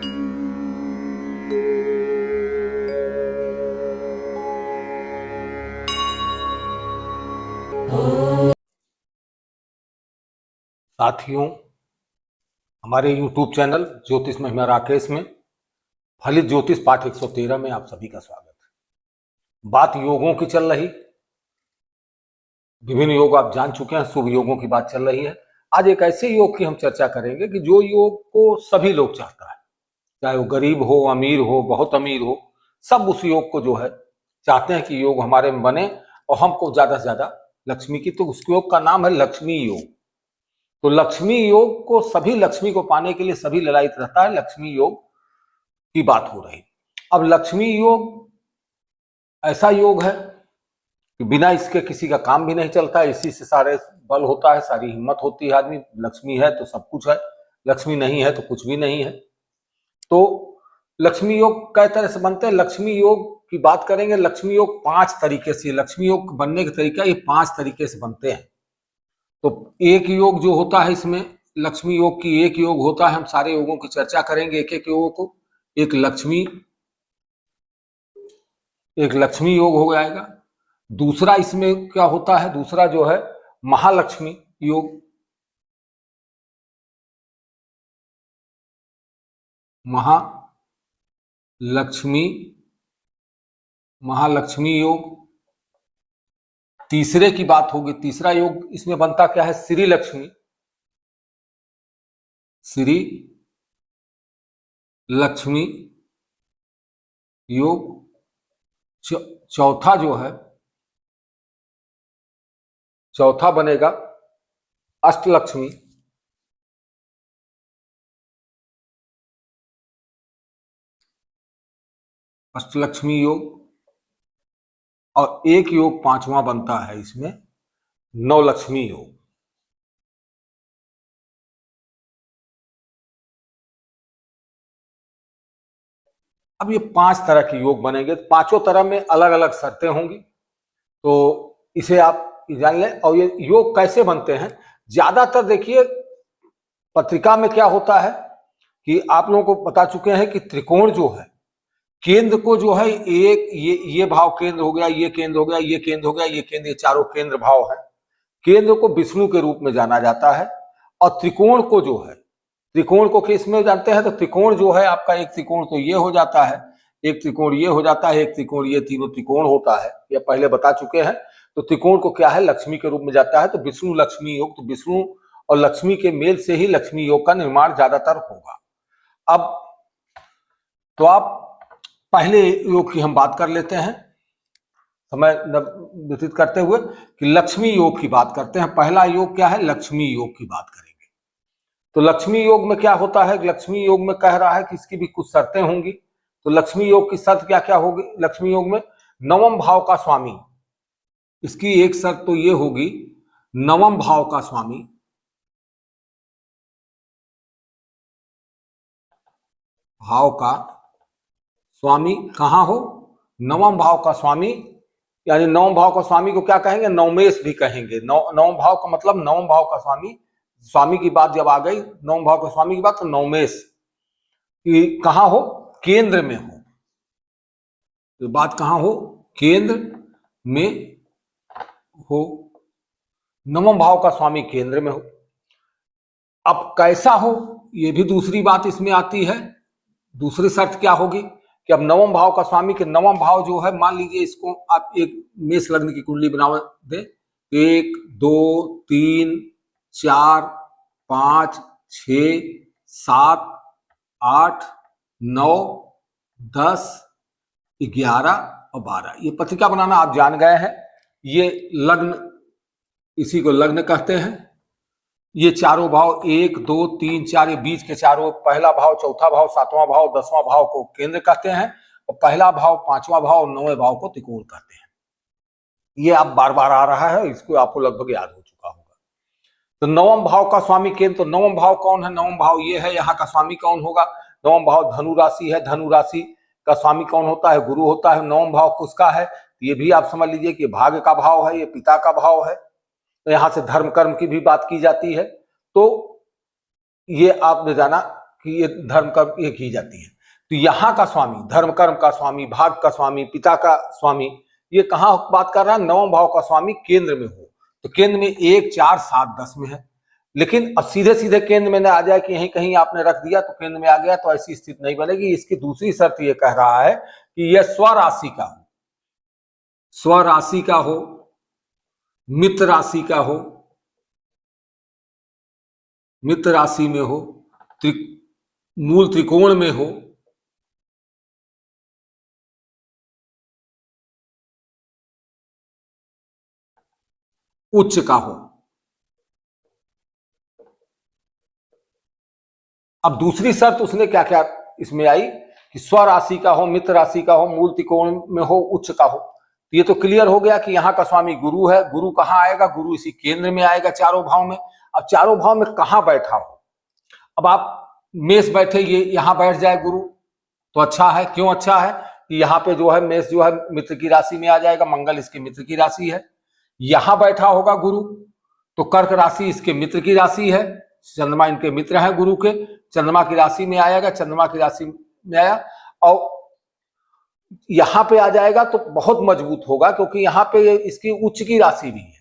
साथियों, हमारे YouTube channel ज्योतिष महिमा राकेश में फलित ज्योतिष पाठ 113 में आप सभी का स्वागत है। बात योगों की चल रही, विभिन्न योग आप जान चुके हैं, शुभ योगों की बात चल रही है। आज एक ऐसे योग की हम चर्चा करेंगे कि जो योग को सभी लोग चाहता है, चाहे वो गरीब हो, अमीर हो, बहुत अमीर हो, सब उस योग को जो है चाहते हैं कि योग हमारे में बने और हमको ज्यादा से ज्यादा लक्ष्मी की, तो उस योग का नाम है लक्ष्मी योग। तो लक्ष्मी योग को, सभी लक्ष्मी को पाने के लिए सभी ललायित रहता है। लक्ष्मी योग की बात हो रही। अब लक्ष्मी योग ऐसा योग है कि बिना इसके किसी का काम भी नहीं चलता, इसी से सारे बल होता है, सारी हिम्मत होती है। आदमी लक्ष्मी है तो सब कुछ है, लक्ष्मी नहीं है तो कुछ भी नहीं है। तो लक्ष्मी योग कई तरह से बनते हैं। लक्ष्मी योग की बात करेंगे। लक्ष्मी योग 5 तरीके से, लक्ष्मी योग बनने का तरीका ये 5 तरीके से बनते हैं। तो एक योग जो होता है इसमें, लक्ष्मी योग की एक योग होता है। हम सारे योगों की चर्चा करेंगे एक एक योगों को। एक लक्ष्मी योग हो जाएगा। दूसरा इसमें क्या होता है, दूसरा जो है महालक्ष्मी योग। महालक्ष्मी योग। तीसरे की बात होगी, तीसरा योग इसमें बनता क्या है, श्री लक्ष्मी योग। चौथा जो है, चौथा बनेगा अष्टलक्ष्मी योग। और एक योग पांचवा बनता है इसमें नवलक्ष्मी योग। अब ये 5 तरह के योग बनेंगे। पांचों तरह में अलग अलग शर्तें होंगी, तो इसे आप जान लें। और ये योग कैसे बनते हैं, ज्यादातर देखिए पत्रिका में क्या होता है कि आप लोगों को बता चुके हैं कि त्रिकोण जो है, केंद्र को जो है एक ये भाव केंद्र हो गया, ये केंद्र हो गया, ये केंद्र हो गया, ये केंद्र, ये चारों केंद्र भाव है। केंद्र को विष्णु के रूप में जाना जाता है। और त्रिकोण को जो है, त्रिकोण को किस में जानते हैं, तो त्रिकोण जो है आपका, एक त्रिकोण तो ये हो जाता है, एक त्रिकोण ये हो जाता है, एक त्रिकोण, ये तीनों त्रिकोण होता है, ये पहले बता चुके हैं। तो त्रिकोण को क्या है, लक्ष्मी के रूप में जाता है। तो विष्णु लक्ष्मी योग, तो विष्णु और लक्ष्मी के मेल से ही लक्ष्मी योग का निर्माण ज्यादातर होगा। अब तो आप पहले योग की हम बात कर लेते हैं, समय व्यतीत करते हुए, कि लक्ष्मी योग की बात करते हैं। पहला योग क्या है, लक्ष्मी योग की बात करेंगे। तो लक्ष्मी योग में क्या होता है, लक्ष्मी योग में कह रहा है कि इसकी भी कुछ शर्तें होंगी। तो लक्ष्मी योग की शर्त क्या क्या होगी लक्ष्मी योग में, नवम भाव का स्वामी। इसकी एक शर्त तो ये होगी, नवम भाव का स्वामी, भाव का स्वामी कहां हो, नवम भाव का स्वामी। यानी नवम भाव का स्वामी को क्या कहेंगे, नवमेश भी कहेंगे। नवम भाव का मतलब नवम भाव का स्वामी। स्वामी की बात जब आ गई, नवम भाव का स्वामी की बात, तो नवमेश कहां हो, केंद्र में हो। तो बात कहां हो, केंद्र में हो, नवम भाव का स्वामी केंद्र में हो। अब कैसा हो, ये भी दूसरी बात इसमें आती है। दूसरी शर्त क्या होगी कि अब नवम भाव का स्वामी के, नवम भाव जो है, मान लीजिए इसको आप एक मेष लग्न की कुंडली बना दे, 1 2 3 4 5 6 7 8 9 10 11 और 12, ये पत्रिका बनाना आप जान गए हैं। ये लग्न, इसी को लग्न कहते हैं। ये चारों भाव 1 2 3 4, ये बीच के चारों, पहला भाव, चौथा भाव, सातवां भाव, 10वां भाव को केंद्र कहते हैं। और पहला भाव, 5वां भाव और 9वें भाव को त्रिकोण कहते हैं। ये आप बार बार आ रहा है, इसको आपको लगभग याद हो चुका होगा। तो नवम भाव का स्वामी केंद्र, तो नवम भाव कौन है, नवम भाव ये है। यहाँ का स्वामी कौन होगा, नवम भाव धनु राशि है, धनु राशि का स्वामी कौन होता है, गुरु होता है। नवम भाव किसका है, ये भी आप समझ लीजिए कि भाग्य का भाव है, ये पिता का भाव है। तो यहां से धर्म कर्म की भी बात की जाती है। तो ये आपने जाना कि ये धर्म कर्म ये की जाती है। तो यहाँ का स्वामी, धर्म कर्म का स्वामी, भाग का स्वामी, पिता का स्वामी, ये कहाँ बात कर रहा है? नवम भाव का स्वामी केंद्र में हो। तो केंद्र में 1, 4, 7, 10 में है। लेकिन अब सीधे सीधे केंद्र में ना आ जाए कि यहीं कहीं आपने रख दिया तो केंद्र में आ गया, तो ऐसी स्थिति नहीं बनेगी। इसकी दूसरी शर्त ये कह रहा है कि यह स्वराशि का हो, स्वराशि का हो, मित्र राशि का हो, मित्र राशि में हो, मूल त्रिकोण में हो, उच्च का हो। अब दूसरी शर्त उसने क्या क्या इसमें आई कि स्वराशि का हो, मित्र राशि का हो, मूल त्रिकोण में हो, उच्च का हो। तो ये तो क्लियर हो गया कि यहाँ का स्वामी गुरु है। गुरु कहाँ आएगा? गुरु इसी केंद्र में आएगा, चारों भाव में। अब चारों भाव में कहाँ बैठा हो? अब आप मेष बैठे, ये यहां बैठ जाए गुरु तो अच्छा है। क्यों अच्छा है? कि यहाँ पे जो है मेष जो है मित्र की राशि में आ जाएगा, मंगल इसके मित्र की राशि है। यहां बैठा होगा गुरु तो कर्क राशि इसके मित्र की राशि है, चंद्रमा इनके मित्र है गुरु के, चंद्रमा की राशि में आएगा, चंद्रमा की राशि में आया और यहां पे आ जाएगा तो बहुत मजबूत होगा, क्योंकि यहां पे इसकी उच्च की राशि भी है।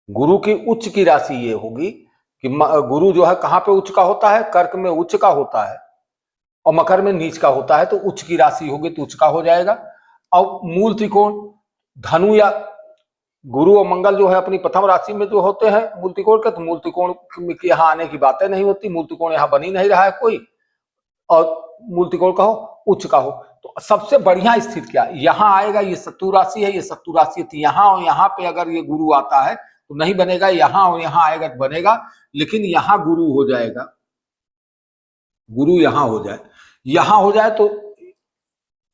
गुरु की उच्च की राशि ये होगी कि गुरु जो है कहां पे उच्च का होता है? कर्क में उच्च का होता है और मकर में नीच का होता है। तो उच्च की राशि होगी तो उच्च का हो जाएगा। और मूल त्रिकोण धनु या गुरु और मंगल जो है अपनी प्रथम राशि में जो होते हैं मूल त्रिकोण के, तो मूल त्रिकोण की यहाँ आने की बातें नहीं होती। मूल त्रिकोण यहाँ बन ही नहीं रहा है कोई, और मूल त्रिकोण का हो, उच्च का हो। तो सबसे बढ़िया स्थिति क्या? यहाँ आएगा, ये शत्रु राशि है, ये शत्रु राशि थी। यहाँ और यहाँ पे अगर ये गुरु आता है तो नहीं बनेगा, यहाँ और यहाँ आएगा तो बनेगा। लेकिन यहाँ गुरु हो जाएगा, गुरु यहाँ हो जाए, यहाँ हो जाए तो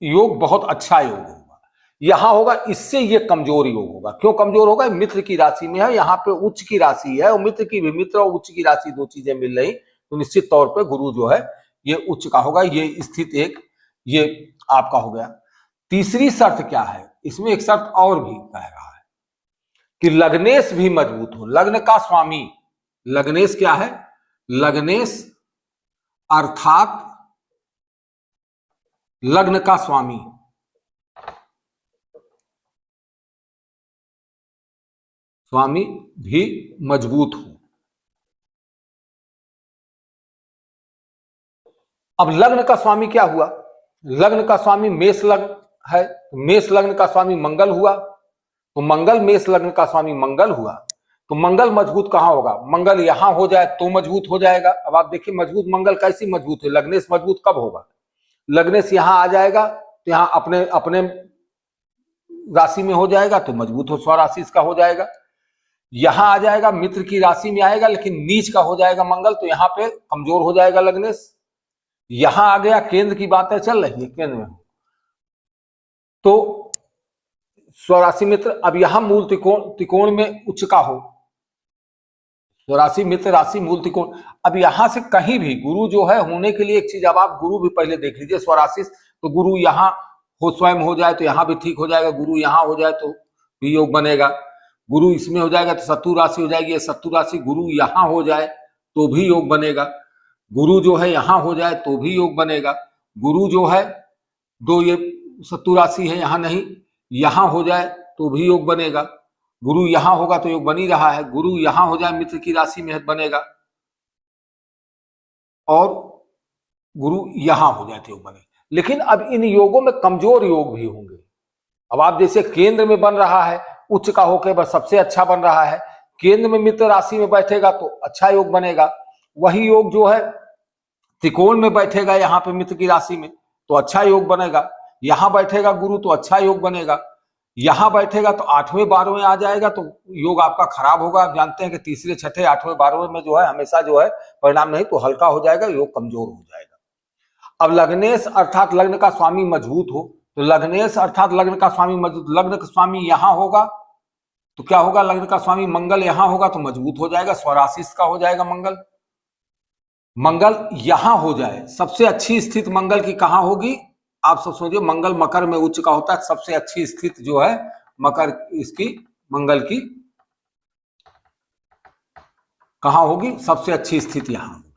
योग बहुत अच्छा योग होगा। यहां होगा, इससे ये कमजोर योग होगा। क्यों कमजोर होगा? मित्र की राशि में है, यहाँ पे उच्च की राशि है और मित्र की भी, मित्र और उच्च की राशि दो चीजें मिल रही, तो निश्चित तौर पे गुरु जो है ये उच्च का होगा। ये स्थिति एक ये आपका हो गया। तीसरी शर्त क्या है? इसमें एक शर्त और भी कह रहा है कि लग्नेश भी मजबूत हो। लग्न का स्वामी, लग्नेश क्या है? लग्नेश अर्थात लग्न का स्वामी, स्वामी भी मजबूत हो। अब लग्न का स्वामी क्या हुआ? लग्न का स्वामी मेष लग्न है, मेष लग्न का स्वामी मंगल हुआ, तो मंगल मेष लग्न का स्वामी मंगल हुआ, तो मंगल मजबूत कहां होगा? मंगल यहां हो जाए तो मजबूत हो जाएगा। अब आप देखिए मजबूत मंगल कैसी मजबूत है? लग्नेश मजबूत कब होगा? लग्नेश यहां आ जाएगा तो यहां अपने अपने राशि में हो जाएगा तो मजबूत हो, स्वराशि इसका हो जाएगा। यहां आ जाएगा मित्र की राशि में आएगा लेकिन नीच का हो जाएगा मंगल, तो यहां पे कमजोर हो जाएगा लग्नेश। यहां आ गया, केंद्र की बातें चल रही है, केंद्र में तो स्वराशि मित्र। अब यहां मूल त्रिकोण में उच्च का हो, स्वराशि मित्र राशि मूल त्रिकोण। अब यहां से कहीं भी गुरु जो है होने के लिए एक चीज, अब आप गुरु भी पहले देख लीजिए स्वराशि, तो गुरु यहां हो स्वयं हो जाए तो यहां भी ठीक हो जाएगा, गुरु यहां हो जाए तो भी योग बनेगा, गुरु इसमें हो जाएगा तो शत्रु राशि हो जाएगी, शत्रु राशि गुरु यहां हो जाए तो भी योग बनेगा, गुरु जो है यहां हो जाए तो भी योग बनेगा, गुरु जो है दो ये शत्रु राशि है यहां नहीं, यहां हो जाए तो भी योग बनेगा, गुरु यहां होगा तो योग बन ही रहा है, गुरु यहां हो जाए मित्र की राशि में बनेगा और गुरु यहां हो जाए तो योग बनेगा। लेकिन अब इन योगों में कमजोर योग भी होंगे। अब आप जैसे केंद्र में बन रहा है उच्च का होकर बस सबसे अच्छा बन रहा है, केंद्र में मित्र राशि में बैठेगा तो अच्छा योग बनेगा। वही योग जो है त्रिकोण में बैठेगा यहाँ पे मित्र की राशि में तो अच्छा योग बनेगा, यहां बैठेगा गुरु तो अच्छा योग बनेगा, यहां बैठेगा तो 8वें 12वें आ जाएगा तो योग आपका खराब होगा। आप जानते हैं कि तीसरे छठे 8वें 12वें में जो है हमेशा जो है परिणाम नहीं तो हल्का हो जाएगा, योग कमजोर हो जाएगा। अब लग्नेश अर्थात लग्न का स्वामी मजबूत हो, तो लग्नेश अर्थात लग्न का स्वामी मजबूत, लग्न का स्वामी यहां होगा तो क्या होगा? लग्न का स्वामी मंगल यहां होगा तो मजबूत हो जाएगा, स्वराशि का हो जाएगा मंगल। मंगल यहां हो जाए, सबसे अच्छी स्थिति मंगल की कहां होगी? आप सब सोचिए, मंगल मकर में उच्च का होता है, सबसे अच्छी स्थिति जो है मकर इसकी मंगल की कहां होगी? सबसे अच्छी स्थिति यहां होगी।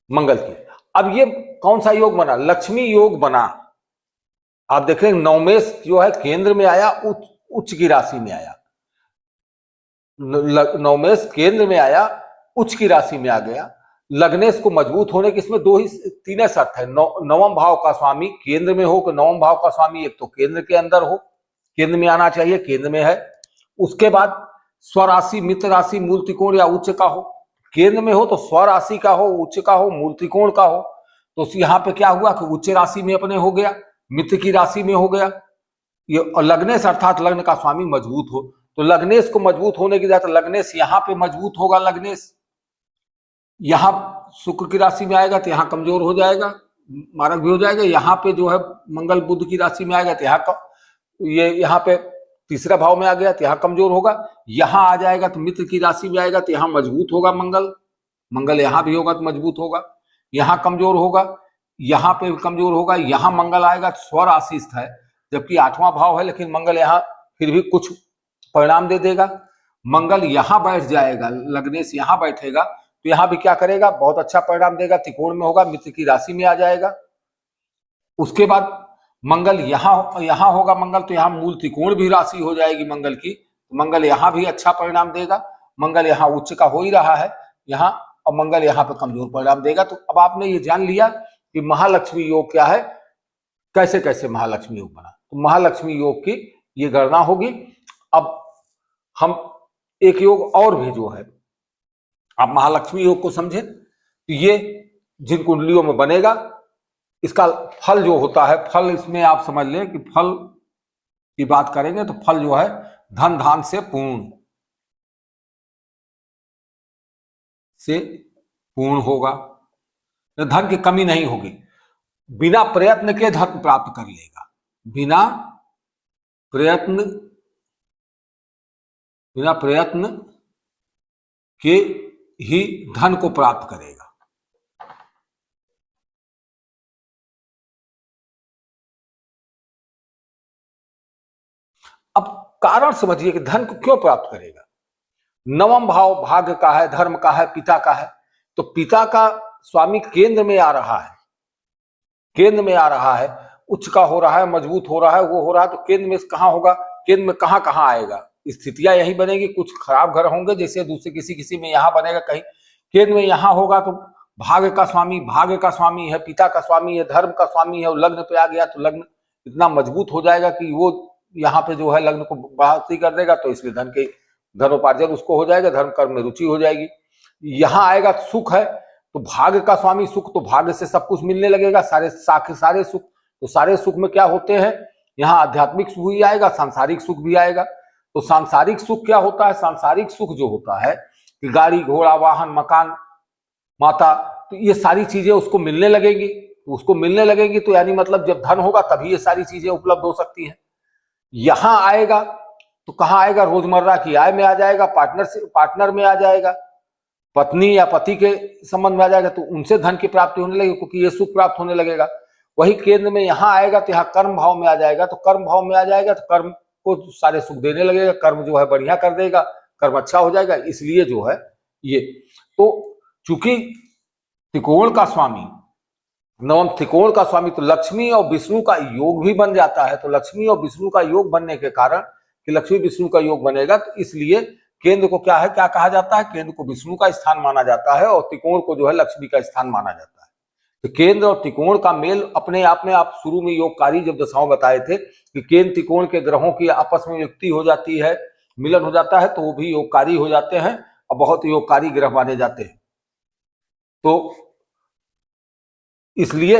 मंगल की। अब ये कौन सा योग बना? लक्ष्मी योग बना। आप देख रहे हैं नवमेश जो है केंद्र में आया, उच्च की राशि में आया। नवमेश केंद्र में आया, उच्च की राशि में आ गया। लग्नेश को मजबूत होने की इसमें दो ही तीन ही शर्त है। नवम भाव का स्वामी केंद्र में हो, कि नवम भाव का स्वामी एक तो केंद्र के अंदर हो, केंद्र में आना चाहिए, केंद्र में है। उसके बाद स्वराशि, मित्र राशि, मूल त्रिकोण या उच्च का हो। केंद्र में हो तो स्वराशि का हो, उच्च का हो, मूल त्रिकोण का हो। तो यहाँ पे क्या हुआ कि उच्च राशि में अपने हो गया, मित्र की राशि में हो गया ये। और लग्नेश अर्थात लग्न का स्वामी मजबूत हो, तो लग्नेश को मजबूत होने की जाता, लग्नेश यहाँ पे मजबूत होगा। लग्नेश यहाँ शुक्र की राशि में आएगा तो यहाँ कमजोर हो जाएगा, मारक भी हो जाएगा। यहाँ पे जो है मंगल बुध की राशि में आएगा तो यहाँ ये यहाँ पे तीसरा भाव में आ गया तो यहाँ कमजोर होगा। यहाँ आ जाएगा तो मित्र की राशि में आएगा तो यहाँ मजबूत होगा मंगल। मंगल यहाँ भी होगा तो मजबूत होगा। यहाँ कमजोर होगा, यहाँ पे कमजोर होगा। यहाँ मंगल आएगा तो स्वराशिस्थ है, जबकि आठवां भाव है, लेकिन मंगल यहाँ फिर भी कुछ परिणाम दे देगा। मंगल यहाँ बैठ जाएगा, लग्नेश यहाँ बैठेगा तो यहाँ भी क्या करेगा? बहुत अच्छा परिणाम देगा, त्रिकोण में होगा, मित्र की राशि में आ जाएगा। उसके बाद मंगल यहाँ होगा मंगल, तो यहाँ मूल त्रिकोण भी राशि हो जाएगी मंगल की। मंगल यहाँ भी अच्छा परिणाम देगा। मंगल यहाँ उच्च का हो ही रहा है यहाँ, और मंगल यहाँ पे कमजोर परिणाम देगा। तो अब आपने ये जान लिया कि महालक्ष्मी योग क्या है, कैसे कैसे महालक्ष्मी योग बना। तो महालक्ष्मी योग की ये गणना होगी। अब हम एक योग और भी जो है, आप महालक्ष्मी योग को समझे तो ये जिन कुंडलियों में बनेगा, इसका फल जो होता है, फल इसमें आप समझ लें कि फल की बात करेंगे तो फल जो है धन धान से पूर्ण होगा। धन की कमी नहीं होगी, बिना प्रयत्न के धन प्राप्त कर लेगा। बिना प्रयत्न के ही धन को प्राप्त करेगा। अब कारण समझिए कि धन को क्यों प्राप्त करेगा। नवम भाव भाग्य का है, धर्म का है, पिता का है। तो पिता का स्वामी केंद्र में आ रहा है, केंद्र में आ रहा है, उच्च का हो रहा है, मजबूत हो रहा है, वो हो रहा है। तो केंद्र में कहां होगा? केंद्र में कहां कहां आएगा? स्थितियां यही बनेगी। कुछ खराब घर होंगे, जैसे दूसरे किसी किसी में यहां बनेगा, कहीं केंद्र में यहां होगा तो भाग्य का स्वामी है, पिता का स्वामी है, धर्म का स्वामी है, और लग्न पे आ गया तो लग्न इतना मजबूत हो जाएगा कि वो यहाँ पे जो है लग्न को बढ़ोतरी कर देगा। तो इसलिए धनोपार्जन उसको हो जाएगा, धर्म कर्म में रुचि हो जाएगी। यहाँ आएगा तो सुख है, तो भाग्य का स्वामी सुख, तो भाग्य से सब कुछ मिलने लगेगा, सारे सुख। तो सारे सुख में क्या होते हैं? यहाँ आध्यात्मिक सुख भी आएगा, सांसारिक सुख भी आएगा। तो सांसारिक सुख क्या होता है? सांसारिक सुख जो होता है कि गाड़ी घोड़ा वाहन मकान माता, तो ये सारी चीजें उसको मिलने लगेगी। तो यानी मतलब जब धन होगा तभी ये सारी चीजें उपलब्ध हो सकती हैं। यहां आएगा तो कहां आएगा? रोजमर्रा की आय में आ जाएगा, पार्टनर में आ जाएगा, पत्नी या पति के संबंध में आ जाएगा, तो उनसे धन की प्राप्ति होने लगेगी, क्योंकि ये सुख प्राप्त होने लगेगा। वही केंद्र में यहाँ आएगा तो यहाँ कर्म भाव में आ जाएगा, तो कर्म भाव में आ जाएगा तो कर्म को सारे सुख देने लगेगा, कर्म जो है बढ़िया कर देगा, कर्म अच्छा हो जाएगा। इसलिए जो है ये, तो चूंकि त्रिकोण का स्वामी, नवम त्रिकोण का स्वामी, तो लक्ष्मी और विष्णु का योग भी बन जाता है। तो लक्ष्मी और विष्णु का योग बनने के कारण, कि लक्ष्मी विष्णु का योग बनेगा, तो इसलिए केंद्र को क्या कहा जाता है? केंद्र को विष्णु का स्थान माना जाता है, और त्रिकोण को जो है लक्ष्मी का स्थान माना जाता है। तो केंद्र और त्रिकोण का मेल अपने आप में, आप शुरू में योगकारी जब दशाओं बताए थे कि केंद्र त्रिकोण के ग्रहों की आपस में युक्ति हो जाती है, मिलन हो जाता है, तो वो भी योगकारी हो जाते हैं और बहुत योगकारी ग्रह माने जाते हैं। तो इसलिए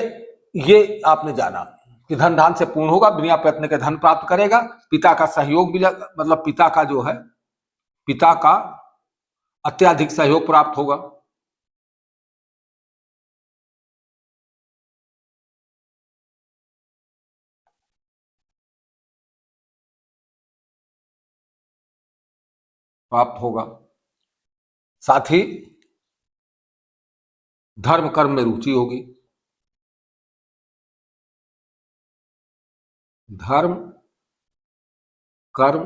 ये आपने जाना कि धन धान से पूर्ण होगा, बिना प्रयत्न के धन प्राप्त करेगा। पिता का सहयोग भी, मतलब पिता का जो है, पिता का अत्याधिक सहयोग प्राप्त होगा। साथ ही धर्म कर्म में रुचि होगी, धर्म कर्म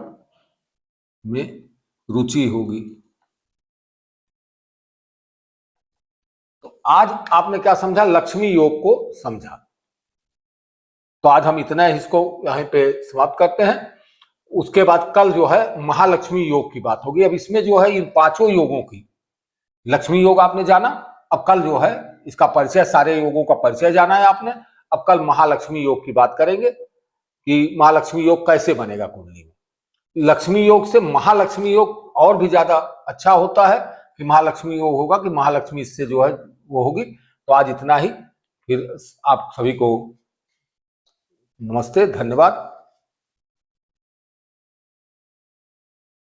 में रुचि होगी। तो आज आपने क्या समझा? लक्ष्मी योग को समझा। तो आज हम इतना इसको यहीं पे समाप्त करते हैं। उसके बाद कल जो है महालक्ष्मी योग की बात होगी। अब इसमें जो है इन पांचों योगों की, लक्ष्मी योग आपने जाना, अब कल जो है इसका परिचय, सारे योगों का परिचय जाना है आपने। अब कल महालक्ष्मी योग की बात करेंगे कि महालक्ष्मी योग कैसे बनेगा कुंडली में। लक्ष्मी योग से महालक्ष्मी योग और भी ज्यादा अच्छा होता है कि महालक्ष्मी योग होगा कि महालक्ष्मी इससे जो है वो होगी। तो आज इतना ही, फिर आप सभी को नमस्ते, धन्यवाद।